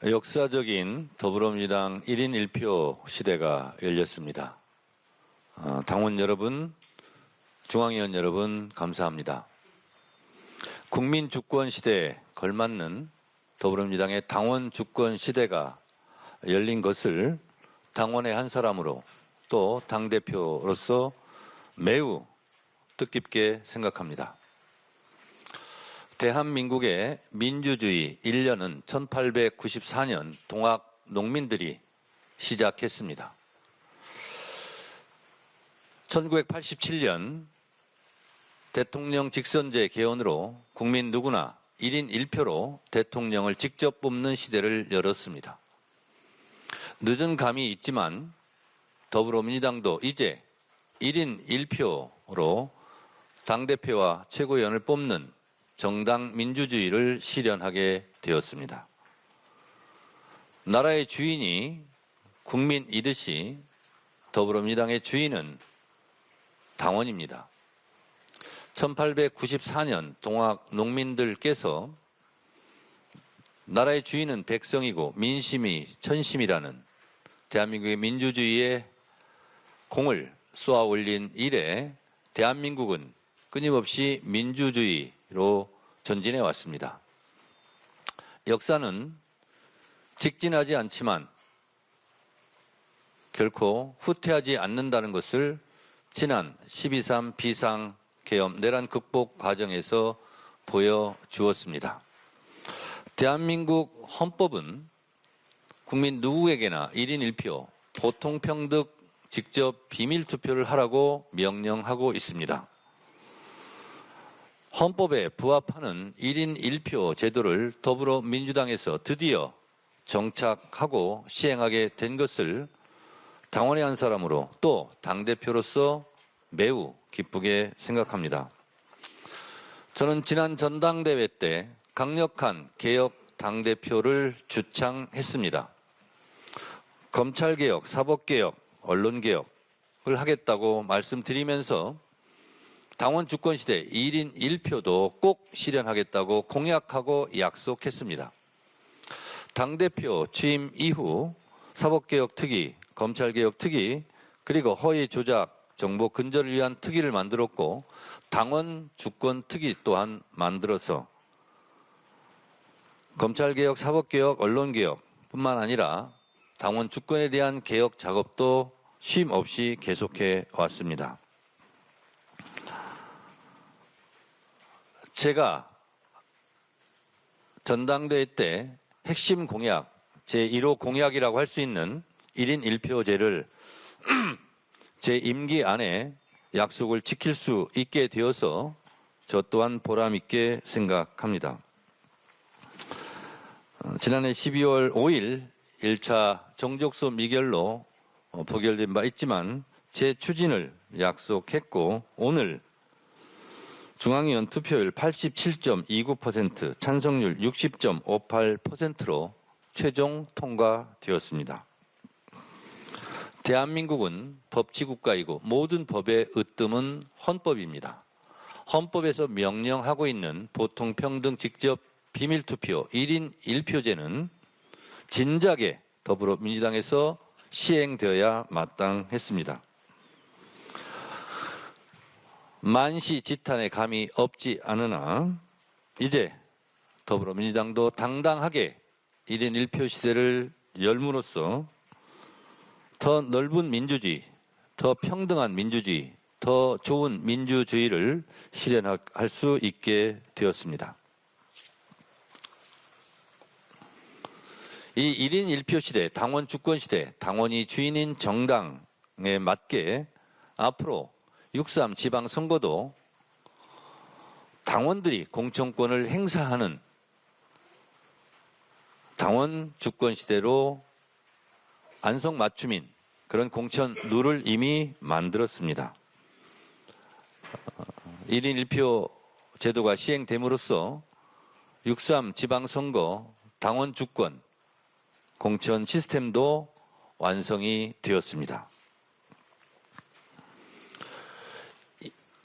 역사적인 더불어민주당 1인 1표 시대가 열렸습니다. 당원 여러분, 중앙위원 여러분 감사합니다. 국민 주권 시대에 걸맞는 더불어민주당의 당원 주권 시대가 열린 것을 당원의 한 사람으로 또 당대표로서 매우 뜻깊게 생각합니다. 대한민국의 민주주의 1년은 1894년 동학 농민들이 시작했습니다. 1987년 대통령 직선제 개헌으로 국민 누구나 1인 1표로 대통령을 직접 뽑는 시대를 열었습니다. 늦은 감이 있지만 더불어민주당도 이제 1인 1표로 당대표와 최고위원을 뽑는 정당 민주주의를 실현하게 되었습니다. 나라의 주인이 국민이듯이 더불어민주당의 주인은 당원입니다. 1894년 동학 농민들께서 나라의 주인은 백성이고 민심이 천심이라는 대한민국의 민주주의의 공을 쏘아 올린 이래 대한민국은 끊임없이 민주주의로 전진해 왔습니다. 역사는 직진하지 않지만 결코 후퇴하지 않는다는 것을 지난 12.3 비상계엄 내란 극복 과정에서 보여주었습니다. 대한민국 헌법은 국민 누구에게나 1인 1표, 보통평등 직접 비밀투표를 하라고 명령하고 있습니다. 헌법에 부합하는 1인 1표 제도를 더불어민주당에서 드디어 정착하고 시행하게 된 것을 당원의 한 사람으로 또 당대표로서 매우 기쁘게 생각합니다. 저는 지난 전당대회 때 강력한 개혁 당대표를 주창했습니다. 검찰개혁, 사법개혁, 언론개혁을 하겠다고 말씀드리면서 당원 주권시대 1인 1표도 꼭 실현하겠다고 공약하고 약속했습니다. 당대표 취임 이후 사법개혁 특위, 검찰개혁 특위, 그리고 허위 조작, 정보 근절을 위한 특위를 만들었고 당원 주권 특위 또한 만들어서 검찰개혁, 사법개혁, 언론개혁뿐만 아니라 당원 주권에 대한 개혁 작업도 쉼 없이 계속해 왔습니다. 제가 전당대회 때 핵심 공약, 제1호 공약이라고 할 수 있는 1인 1표제를 제 임기 안에 약속을 지킬 수 있게 되어서 저 또한 보람 있게 생각합니다. 지난해 12월 5일 1차 정족수 미결로 부결된 바 있지만 제 추진을 약속했고 오늘 중앙위원 투표율 87.29%, 찬성률 60.58%로 최종 통과되었습니다. 대한민국은 법치국가이고 모든 법의 으뜸은 헌법입니다. 헌법에서 명령하고 있는 보통평등 직접 비밀투표 1인 1표제는 진작에 더불어민주당에서 시행되어야 마땅했습니다. 만시지탄에 감이 없지 않으나 이제 더불어민주당도 당당하게 1인 1표 시대를 열므로써 더 넓은 민주주의, 더 평등한 민주주의, 더 좋은 민주주의를 실현할 수 있게 되었습니다. 이 1인 1표 시대, 당원 주권 시대, 당원이 주인인 정당에 맞게 앞으로 6.3 지방선거도 당원들이 공천권을 행사하는 당원 주권 시대로 안성맞춤인 그런 공천 룰을 이미 만들었습니다. 1인 1표 제도가 시행됨으로써 6.3 지방선거 당원 주권 공천 시스템도 완성이 되었습니다.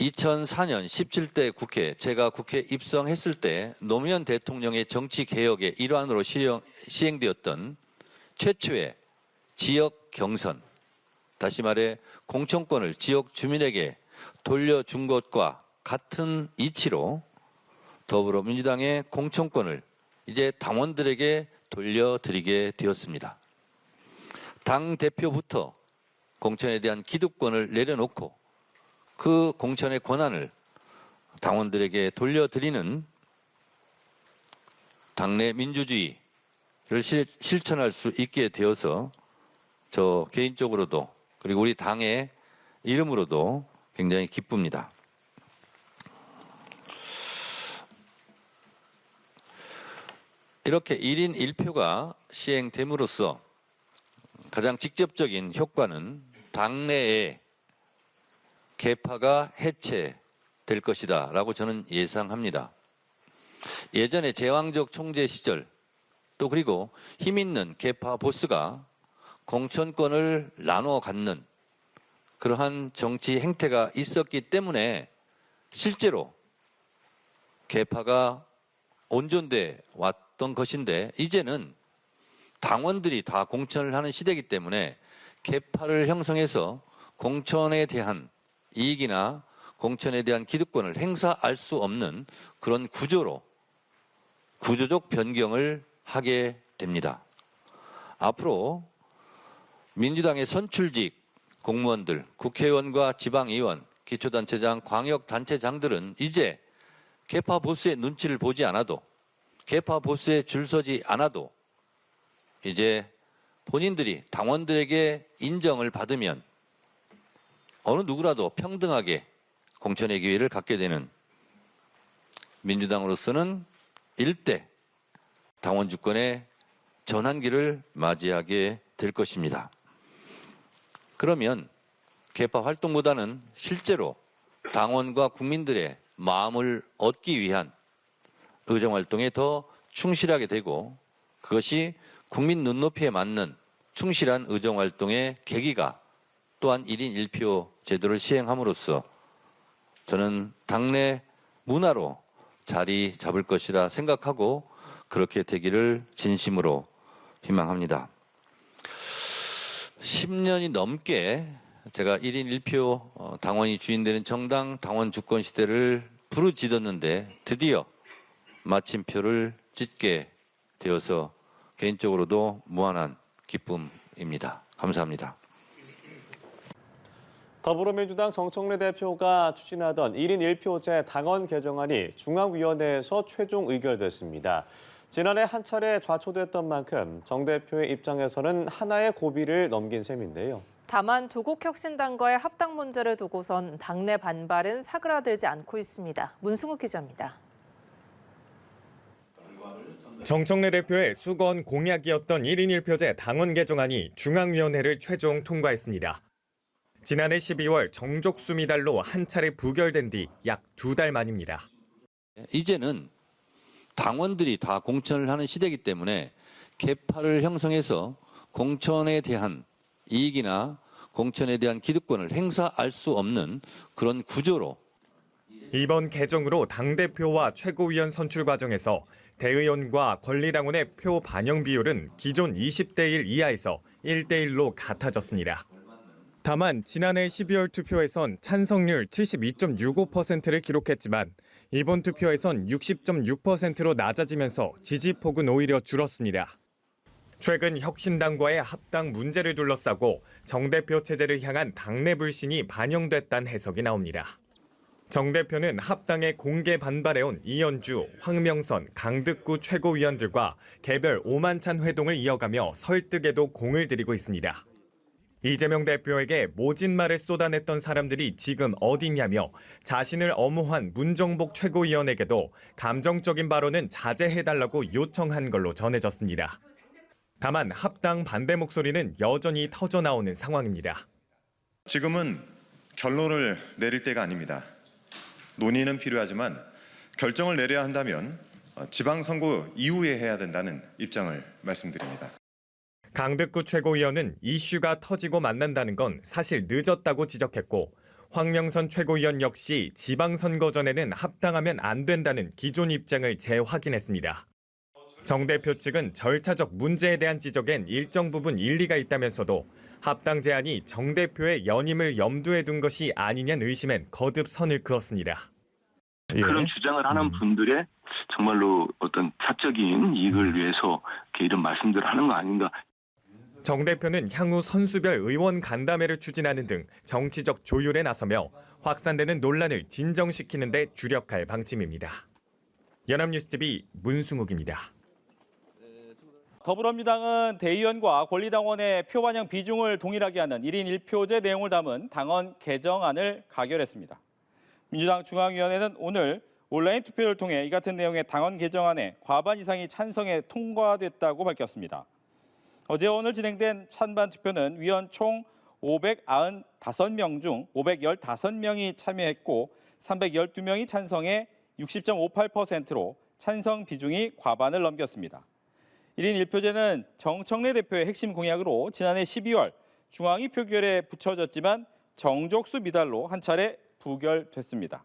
2004년 17대 국회, 제가 국회 입성했을 때 노무현 대통령의 정치 개혁의 일환으로 시행되었던 최초의 지역 경선, 다시 말해 공천권을 지역 주민에게 돌려준 것과 같은 이치로 더불어민주당의 공천권을 이제 당원들에게 돌려드리게 되었습니다. 당 대표부터 공천에 대한 기득권을 내려놓고 그 공천의 권한을 당원들에게 돌려드리는 당내 민주주의를 실천할 수 있게 되어서 저 개인적으로도 그리고 우리 당의 이름으로도 굉장히 기쁩니다. 이렇게 1인 1표가 시행됨으로써 가장 직접적인 효과는 당내에 계파가 해체될 것이다 라고 저는 예상합니다. 예전에 제왕적 총재 시절 또 그리고 힘있는 계파 보스가 공천권을 나눠 갖는 그러한 정치 행태가 있었기 때문에 실제로 계파가 온전돼 왔던 것인데 이제는 당원들이 다 공천을 하는 시대이기 때문에 계파를 형성해서 공천에 대한 이익이나 공천에 대한 기득권을 행사할 수 없는 그런 구조로 구조적 변경을 하게 됩니다. 앞으로 민주당의 선출직 공무원들, 국회의원과 지방의원, 기초단체장, 광역단체장들은 이제 계파 보스의 눈치를 보지 않아도 계파 보스에 줄 서지 않아도 이제 본인들이 당원들에게 인정을 받으면 어느 누구라도 평등하게 공천의 기회를 갖게 되는 민주당으로서는 일대 당원 주권의 전환기를 맞이하게 될 것입니다. 그러면 계파 활동보다는 실제로 당원과 국민들의 마음을 얻기 위한 의정활동에 더 충실하게 되고 그것이 국민 눈높이에 맞는 충실한 의정활동의 계기가 또한 1인 1표 제도를 시행함으로써 저는 당내 문화로 자리 잡을 것이라 생각하고 그렇게 되기를 진심으로 희망합니다. 10년이 넘게 제가 1인 1표 당원이 주인되는 정당 당원 주권 시대를 부르짖었는데 드디어 마침표를 찍게 되어서 개인적으로도 무한한 기쁨입니다. 감사합니다. 더불어민주당 정청래 대표가 추진하던 1인 1표제 당원 개정안이 중앙위원회에서 최종 의결됐습니다. 지난해 한 차례 좌초됐던 만큼 정 대표의 입장에서는 하나의 고비를 넘긴 셈인데요. 다만 조국혁신당과의 합당 문제를 두고선 당내 반발은 사그라들지 않고 있습니다. 문승욱 기자입니다. 정청래 대표의 수건 공약이었던 1인 1표제 당원 개정안이 중앙위원회를 최종 통과했습니다. 지난해 12월 정족수 미달로 한 차례 부결된 뒤 약 2달 만입니다. 이제는 당원들이 다 공천을 하는 시대이기 때문에 계파를 형성해서 공천에 대한 이익이나 공천에 대한 기득권을 행사할 수 없는 그런 구조로 이번 개정으로 당대표와 최고위원 선출 과정에서 대의원과 권리당원의 표 반영 비율은 기존 20대 1 이하에서 1대 1로 같아졌습니다. 다만 지난해 12월 투표에선 찬성률 72.65%를 기록했지만 이번 투표에선 60.6%로 낮아지면서 지지폭은 오히려 줄었습니다. 최근 혁신당과의 합당 문제를 둘러싸고 정 대표 체제를 향한 당내 불신이 반영됐다는 해석이 나옵니다. 정 대표는 합당에 공개 반발해온 이현주, 황명선, 강득구 최고위원들과 개별 오만찬 회동을 이어가며 설득에도 공을 들이고 있습니다. 이재명 대표에게 모진 말을 쏟아냈던 사람들이 지금 어디냐며 자신을 엄호한 문정복 최고위원에게도 감정적인 발언은 자제해달라고 요청한 걸로 전해졌습니다. 다만 합당 반대 목소리는 여전히 터져나오는 상황입니다. 지금은 결론을 내릴 때가 아닙니다. 논의는 필요하지만 결정을 내려야 한다면 지방선거 이후에 해야 된다는 입장을 말씀드립니다. 강득구 최고위원은 이슈가 터지고 만난다는 건 사실 늦었다고 지적했고 황명선 최고위원 역시 지방선거 전에는 합당하면 안 된다는 기존 입장을 재확인했습니다. 정 대표 측은 절차적 문제에 대한 지적엔 일정 부분 일리가 있다면서도 합당 제안이 정 대표의 연임을 염두에 둔 것이 아니냐는 의심엔 거듭 선을 그었습니다. 그런 주장을 하는 분들의 정말로 어떤 사적인 이익을 위해서 이렇게 이런 말씀들을 하는 거 아닌가. 정 대표는 향후 선수별 의원 간담회를 추진하는 등 정치적 조율에 나서며 확산되는 논란을 진정시키는 데 주력할 방침입니다. 연합뉴스TV 문승욱입니다. 더불어민주당은 대의원과 권리당원의 표 반영 비중을 동일하게 하는 1인 1표제 내용을 담은 당헌 개정안을 가결했습니다. 민주당 중앙위원회는 오늘 온라인 투표를 통해 이 같은 내용의 당헌 개정안에 과반 이상이 찬성해 통과됐다고 밝혔습니다. 어제 오늘 진행된 찬반 투표는 위원 총 595명 중 515명이 참여했고 312명이 찬성해 60.58%로 찬성 비중이 과반을 넘겼습니다. 1인 1표제는 정청래 대표의 핵심 공약으로 지난해 12월 중앙위 표결에 붙여졌지만 정족수 미달로 한 차례 부결됐습니다.